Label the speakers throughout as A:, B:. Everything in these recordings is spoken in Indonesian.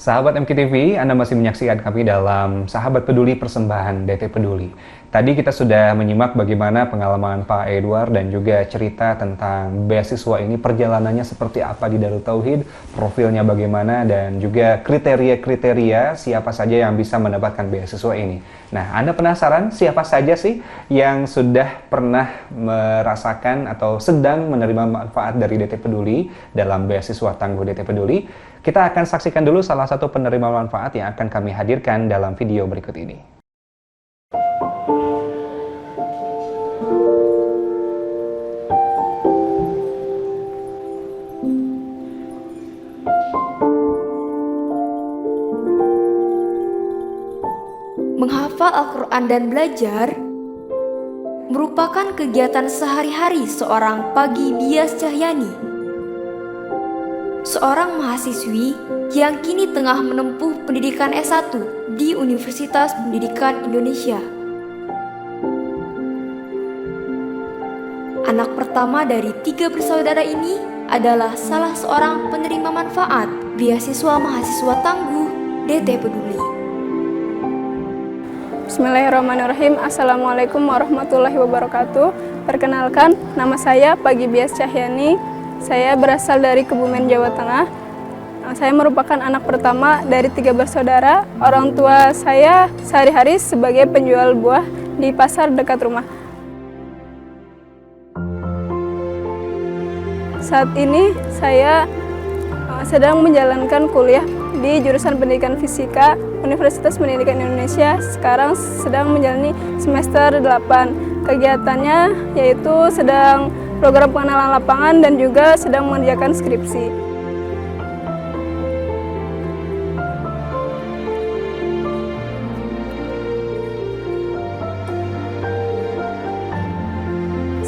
A: Sahabat MKTV, Anda masih menyaksikan kami dalam Sahabat Peduli Persembahan DT Peduli. Tadi kita sudah menyimak bagaimana pengalaman Pak Edward dan juga cerita tentang beasiswa ini, perjalanannya seperti apa di Darut Tauhid, profilnya bagaimana, dan juga kriteria-kriteria siapa saja yang bisa mendapatkan beasiswa ini. Nah, Anda penasaran siapa saja sih yang sudah pernah merasakan atau sedang menerima manfaat dari DT Peduli dalam beasiswa tangguh DT Peduli? Kita akan saksikan dulu salah satu penerima manfaat yang akan kami hadirkan dalam video berikut ini.
B: Menghafal Al-Quran dan belajar merupakan kegiatan sehari-hari seorang Pagi Bias Cahyani, seorang mahasiswi yang kini tengah menempuh pendidikan S1 di Universitas Pendidikan Indonesia. Anak pertama dari 3 bersaudara ini adalah salah seorang penerima manfaat beasiswa mahasiswa tangguh DT Peduli.
C: Bismillahirrahmanirrahim. Assalamualaikum warahmatullahi wabarakatuh. Perkenalkan, nama saya Pagi Bias Cahyani. Saya berasal dari Kebumen, Jawa Tengah. Saya merupakan anak pertama dari 3 bersaudara. Orang tua saya sehari-hari sebagai penjual buah di pasar dekat rumah. Saat ini saya sedang menjalankan kuliah di jurusan Pendidikan Fisika Universitas Pendidikan Indonesia. Sekarang sedang menjalani semester 8. Kegiatannya yaitu sedang program pengenalan lapangan dan juga sedang mengerjakan skripsi.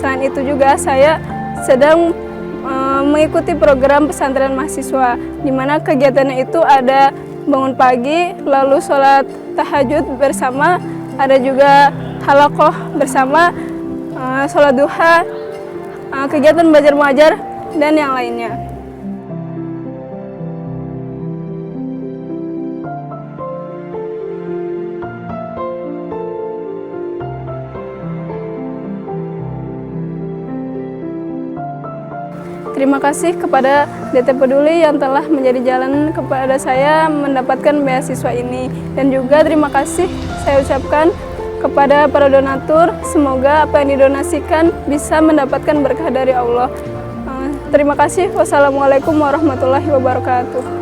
C: Selain itu juga saya sedang mengikuti program pesantren mahasiswa, di mana kegiatannya itu ada bangun pagi, lalu sholat tahajud bersama, ada juga halaqah bersama, sholat duha, kegiatan belajar mengajar, dan yang lainnya. Terima kasih kepada DT Peduli yang telah menjadi jalan kepada saya mendapatkan beasiswa ini. Dan juga terima kasih saya ucapkan kepada para donatur. Semoga apa yang didonasikan bisa mendapatkan berkah dari Allah. Terima kasih. Wassalamualaikum warahmatullahi wabarakatuh.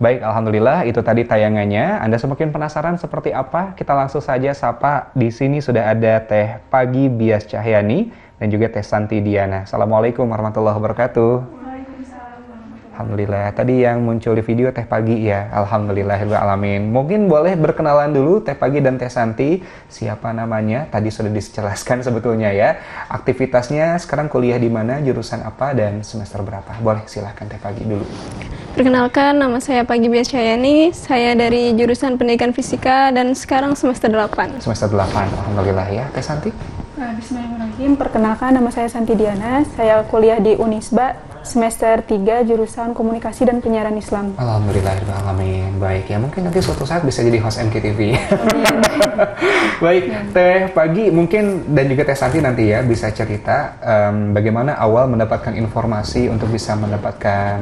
A: Baik, Alhamdulillah itu tadi tayangannya. Anda semakin penasaran seperti apa? Kita langsung saja sapa. Di sini sudah ada Teh Pagi Bias Cahyani dan juga Teh Santi Diana. Assalamualaikum warahmatullahi wabarakatuh. Alhamdulillah. Tadi yang muncul di video Teh Pagi ya. Alhamdulillahirrahmanirrahim. Mungkin boleh berkenalan dulu Teh Pagi dan Teh Santi. Siapa namanya? Tadi sudah dijelaskan sebetulnya ya. Aktivitasnya sekarang kuliah di mana, jurusan apa, dan semester berapa? Boleh silahkan Teh Pagi dulu.
C: Perkenalkan, nama saya Pagi Bias Cahyani. Saya dari jurusan Pendidikan Fisika dan sekarang semester 8.
A: Semester 8, Alhamdulillah ya. Teh Santi?
D: Bismillahirrahmanirrahim. Perkenalkan, nama saya Santi Diana. Saya kuliah di Unisba semester 3 jurusan Komunikasi dan Penyiaran Islam.
A: Alhamdulillahirrahmanirrahim. Baik ya, mungkin nanti suatu saat bisa jadi host MKTV. Baik, Teh Pagi mungkin dan juga Teh Santi nanti ya bisa cerita bagaimana awal mendapatkan informasi untuk bisa mendapatkan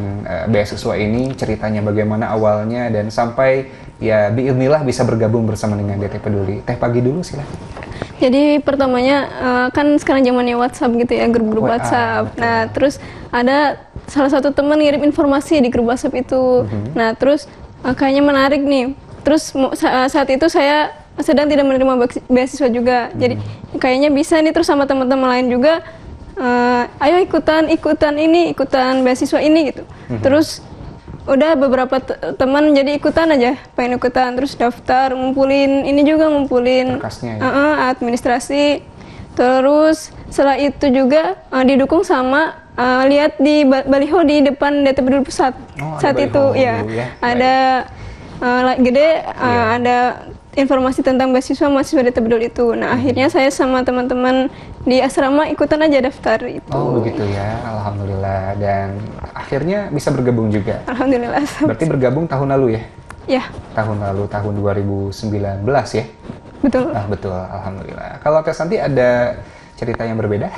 A: beasiswa ini, ceritanya bagaimana awalnya dan sampai ya biiznillah bisa bergabung bersama dengan DT Peduli. Teh Pagi dulu silahkan.
C: Jadi pertamanya kan sekarang zamannya WhatsApp gitu ya, grup-grup WhatsApp.
A: Betul.
C: Nah terus ada salah satu teman ngirim informasi di grup WhatsApp itu. Nah terus kayaknya menarik nih. Terus saat itu saya sedang tidak menerima beasiswa juga. Jadi kayaknya bisa nih, terus sama teman-teman lain juga. Ayo ikutan beasiswa ini gitu. Terus udah beberapa teman jadi ikutan aja, pengen ikutan, terus daftar, ngumpulin
A: berkasnya ya?
C: Administrasi, terus setelah itu juga didukung sama lihat di baliho di depan DT Peduli Pusat. Saat itu ya, ada gede ada informasi tentang beasiswa mahasiswa DT Peduli itu. Nah, akhirnya saya sama teman-teman di asrama ikutan aja daftar itu.
A: Oh, begitu ya. Alhamdulillah. Dan akhirnya bisa bergabung juga.
C: Alhamdulillah.
A: Berarti bergabung tahun lalu ya?
C: Ya,
A: Tahun lalu, tahun 2019 ya?
C: betul.
A: Betul. Alhamdulillah. Kalau Teh Santi ada cerita yang berbeda?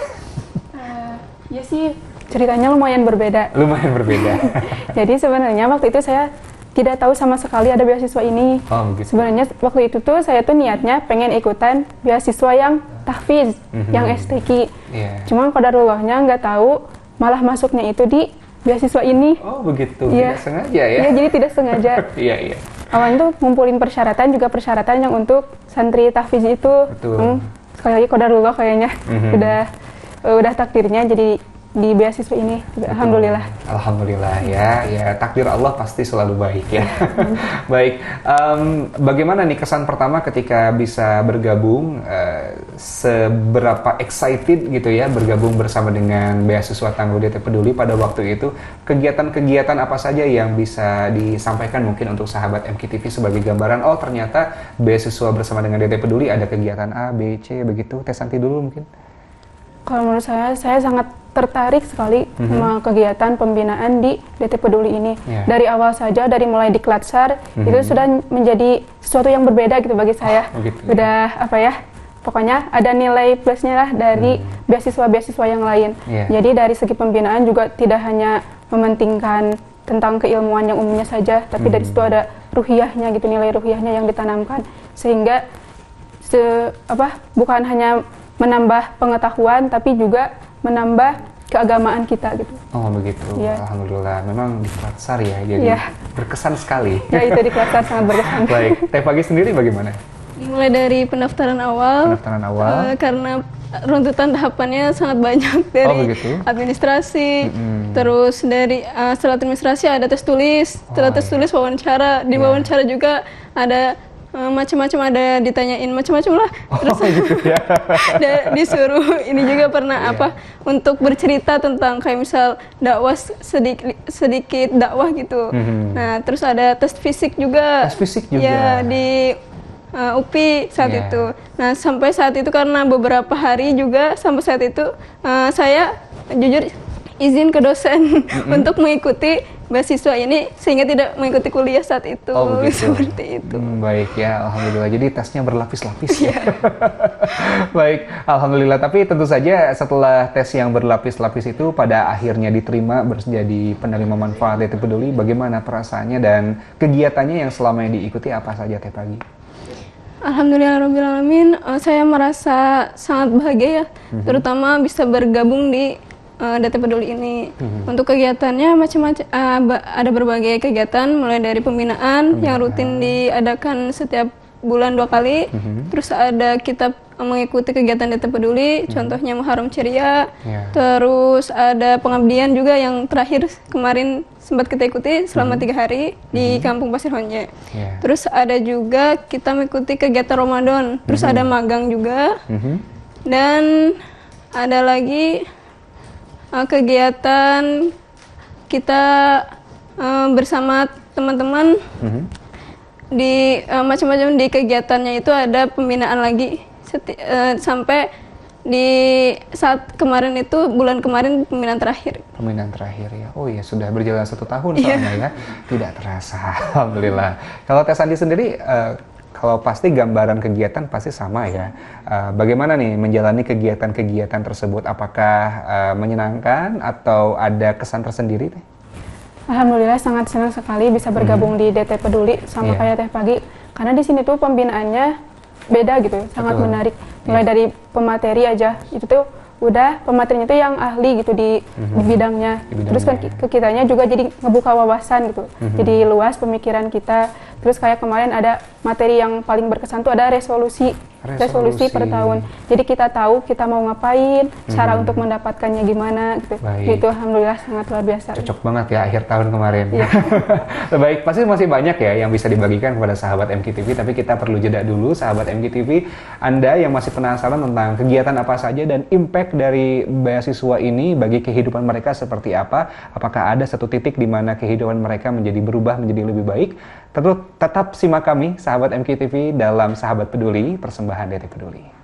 D: Ya sih, ceritanya lumayan berbeda.
A: Lumayan berbeda.
D: Jadi sebenarnya waktu itu saya tidak tahu sama sekali ada beasiswa ini.
A: Oh, begitu.
D: Sebenarnya waktu itu tuh saya tuh niatnya pengen ikutan beasiswa yang tahfiz, yang STQ.
A: Iya.
D: Cuman qadarullahnya nggak tahu, malah masuknya itu di beasiswa ini.
A: Oh, begitu.
D: Iya.
A: Tidak sengaja ya?
D: Iya, jadi tidak sengaja.
A: Iya, iya.
D: Awalnya tuh ngumpulin persyaratan, juga persyaratan yang untuk santri tahfiz itu.
A: Betul.
D: Sekali lagi qadarullah kayaknya udah takdirnya jadi di beasiswa ini. Alhamdulillah.
A: Alhamdulillah ya, ya takdir Allah pasti selalu baik ya. Baik, bagaimana nih kesan pertama ketika bisa bergabung, seberapa excited gitu ya bergabung bersama dengan beasiswa Tangguh DT Peduli pada waktu itu? Kegiatan-kegiatan apa saja yang bisa disampaikan mungkin untuk sahabat MKTV sebagai gambaran? Oh, ternyata beasiswa bersama dengan DT Peduli ada kegiatan A, B, C begitu. Teh Santi dulu mungkin.
D: Kalau menurut saya sangat tertarik sekali sama kegiatan pembinaan di DT Peduli ini.
A: Yeah.
D: Dari awal saja, dari mulai di Klatsar, itu sudah menjadi sesuatu yang berbeda gitu bagi saya.
A: begitu,
D: Udah apa ya, pokoknya ada nilai plusnya lah dari beasiswa-beasiswa yang lain.
A: Yeah.
D: Jadi dari segi pembinaan juga tidak hanya mementingkan tentang keilmuan yang umumnya saja, tapi dari situ ada ruhiyahnya gitu, nilai ruhiyahnya yang ditanamkan. Sehingga bukan hanya menambah pengetahuan, tapi juga menambah keagamaan kita gitu.
A: Oh, begitu.
D: Iya.
A: Alhamdulillah. Memang di Klatsar ya, jadi
D: Iya.
A: berkesan sekali.
D: Ya itu di Klatsar sangat berkesan.
A: Baik, Teh Pagi sendiri bagaimana?
C: Mulai dari pendaftaran awal.
A: Pendaftaran awal.
C: Karena runtutan tahapannya sangat banyak dari
A: begitu?
C: administrasi, terus dari setelah administrasi ada tes tulis, setelah tes tulis wawancara, di wawancara juga ada macam-macam, ada ditanyain macam-macam lah, terus
A: gitu ya.
C: disuruh ini juga pernah untuk bercerita tentang kayak misal dakwah sedikit dakwah gitu. Nah terus ada tes fisik juga.
A: Tes fisik juga.
C: Ya di UPI saat itu. Nah sampai saat itu karena beberapa hari juga sampai saat itu saya jujur izin ke dosen untuk mengikuti beasiswa ini sehingga tidak mengikuti kuliah saat itu.
A: Oh, begitu.
C: Seperti itu.
A: Baik ya, alhamdulillah. Jadi tesnya berlapis-lapis ya. Baik, alhamdulillah. Tapi tentu saja setelah tes yang berlapis-lapis itu pada akhirnya diterima menjadi penerima manfaat DT Peduli, bagaimana perasaannya dan kegiatannya yang selama ini diikuti apa saja Teh Pagi?
C: Alhamdulillahirobbilalamin, saya merasa sangat bahagia ya, terutama bisa bergabung di DT Peduli ini. Untuk kegiatannya macam-macam, ada berbagai kegiatan mulai dari pembinaan yang rutin diadakan setiap bulan 2 kali. Terus ada kita mengikuti kegiatan DT Peduli, contohnya Muharram Ceria. Terus ada pengabdian juga yang terakhir kemarin sempat kita ikuti selama 3 hari di Kampung Pasir Honje. Terus ada juga kita mengikuti kegiatan Ramadan. Terus ada magang juga. Dan ada lagi kegiatan kita bersama teman-teman di macam-macam di kegiatannya itu ada pembinaan lagi sampai di saat kemarin itu bulan kemarin pembinaan terakhir.
A: Pembinaan terakhir ya. Oh iya, sudah berjalan 1 tahun soalnya ya. Tidak terasa. Alhamdulillah. Kalau Teh Sandi sendiri kalau pasti gambaran kegiatan pasti sama ya. Bagaimana nih menjalani kegiatan-kegiatan tersebut? Apakah menyenangkan atau ada kesan tersendiri?
D: Alhamdulillah sangat senang sekali bisa bergabung di DT Peduli sama kayak Teh Pagi. Karena di sini tuh pembinaannya beda gitu, sangat menarik. Mulai dari pemateri aja, itu tuh udah pematerinya tuh yang ahli gitu di bidangnya. Terus kan ke kitanya juga jadi ngebuka wawasan gitu. Jadi luas pemikiran kita. Terus kayak kemarin ada materi yang paling berkesan tuh ada resolusi per tahun. Jadi kita tahu kita mau ngapain, cara untuk mendapatkannya gimana gitu. Itu alhamdulillah sangat luar biasa.
A: Cocok banget ya akhir tahun kemarin. Baik, pasti masih banyak ya yang bisa dibagikan kepada sahabat MKTV, tapi kita perlu jeda dulu sahabat MKTV. Anda yang masih penasaran tentang kegiatan apa saja dan impact dari beasiswa ini bagi kehidupan mereka seperti apa? Apakah ada satu titik di mana kehidupan mereka menjadi berubah menjadi lebih baik? Tetap simak kami, sahabat MKTV, dalam Sahabat Peduli, persembahan DT Peduli.